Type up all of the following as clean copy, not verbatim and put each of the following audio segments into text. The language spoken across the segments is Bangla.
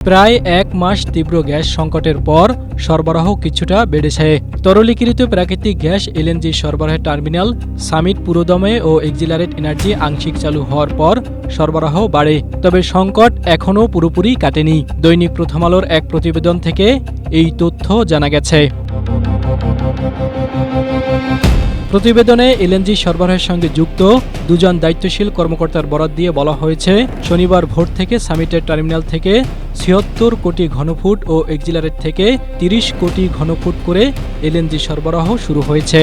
প্রায় এক মাস তীব্র গ্যাস সংকটের পর সরবরাহ কিছুটা বেড়েছে। তরলীকৃত প্রাকৃতিক গ্যাস এলএনজি সরবরাহের টার্মিনাল সামিট পুরোদমে ও এক্সিলারেট এনার্জি আংশিক চালু হওয়ার পর সরবরাহ বাড়ে। তবে সংকট এখনও পুরোপুরি কাটেনি। দৈনিক প্রথম আলোর এক প্রতিবেদন থেকে এই তথ্য জানা গেছে। প্রতিবেদনে এলএনজি সরবরাহের সঙ্গে যুক্ত দুজন দায়িত্বশীল কর্মকর্তার বরাত দিয়ে বলা হয়েছে, শনিবার ভোর থেকে সামিটের টার্মিনাল থেকে ৭৬ কোটি ঘনফুট ও এক্সিলারেট থেকে ৩০ কোটি ঘনফুট করে এলএনজি সরবরাহ শুরু হয়েছে।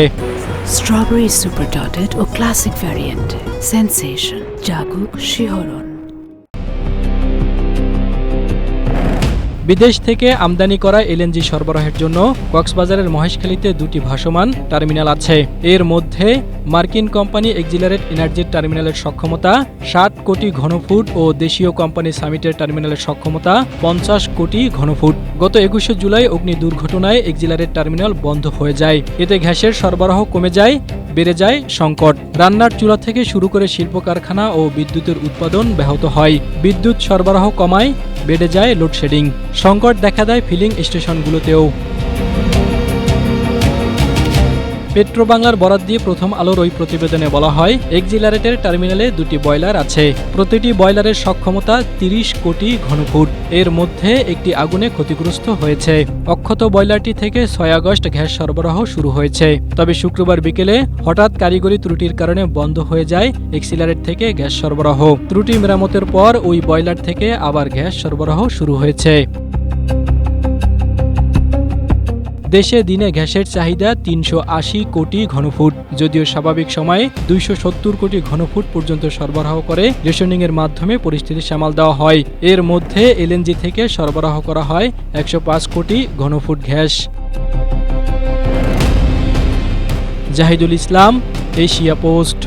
স্ট্রবেরি সুপার ডটেড ও ক্লাসিক ভ্যারিয়েন্ট সেন্সেশন জাগুক শিহরণ। বিদেশ থেকে আমদানি করা এলএনজি সরবরাহের জন্য কক্সবাজারের মহেশখালীতে দুটি ভাসমান টার্মিনাল আছে। এর মধ্যে মার্কিন কোম্পানি এক্সিলারেট এনার্জির টার্মিনালের সক্ষমতা ৬০ কোটি ঘনফুট ও দেশীয় কোম্পানি সামিটের টার্মিনালের সক্ষমতা ৫০ কোটি ঘনফুট। গত ২১শে জুলাই অগ্নি দুর্ঘটনায় এক্সিলারেট টার্মিনাল বন্ধ হয়ে যায়। এতে গ্যাসের সরবরাহ কমে যায়, বেড়ে যায় সংকট। রান্নার চুলা থেকে শুরু করে শিল্প কারখানা ও বিদ্যুতের উৎপাদন ব্যাহত হয়। বিদ্যুৎ সরবরাহ কমায়, বেড়ে যায় লোডশেডিং। সংকট দেখা দেয় ফিলিং স্টেশনগুলোতেও। পেট্রোবাংলার বরাত দিয়ে প্রথম আলোর ওই প্রতিবেদনে বলা হয়, এক্সিলারেটের টার্মিনালে দুটি বয়লার আছে। প্রতিটি বয়লারের সক্ষমতা ৩০ কোটি ঘনফুট। এর মধ্যে একটি আগুনে ক্ষতিগ্রস্ত হয়েছে। অক্ষত বয়লারটি থেকে ৬ আগস্ট গ্যাস সরবরাহ শুরু হয়েছে। তবে শুক্রবার বিকেলে হঠাৎ কারিগরি ত্রুটির কারণে বন্ধ হয়ে যায় এক্সিলারেট থেকে গ্যাস সরবরাহ। ত্রুটি মেরামতের পর ওই বয়লার থেকে আবার গ্যাস সরবরাহ শুরু হয়েছে। দেশে দিনে গ্যাসের চাহিদা ৩৮০ কোটি ঘনফুট। যদিও স্বাভাবিক সময়ে ২৭০ কোটি ঘনফুট পর্যন্ত সরবরাহ করে রেশনিংয়ের মাধ্যমে পরিস্থিতি সামাল দেওয়া হয়। এর মধ্যে এলএনজি থেকে সরবরাহ করা হয় ১০৫ কোটি ঘনফুট গ্যাস। জাহিদুল ইসলাম, এশিয়া পোস্ট।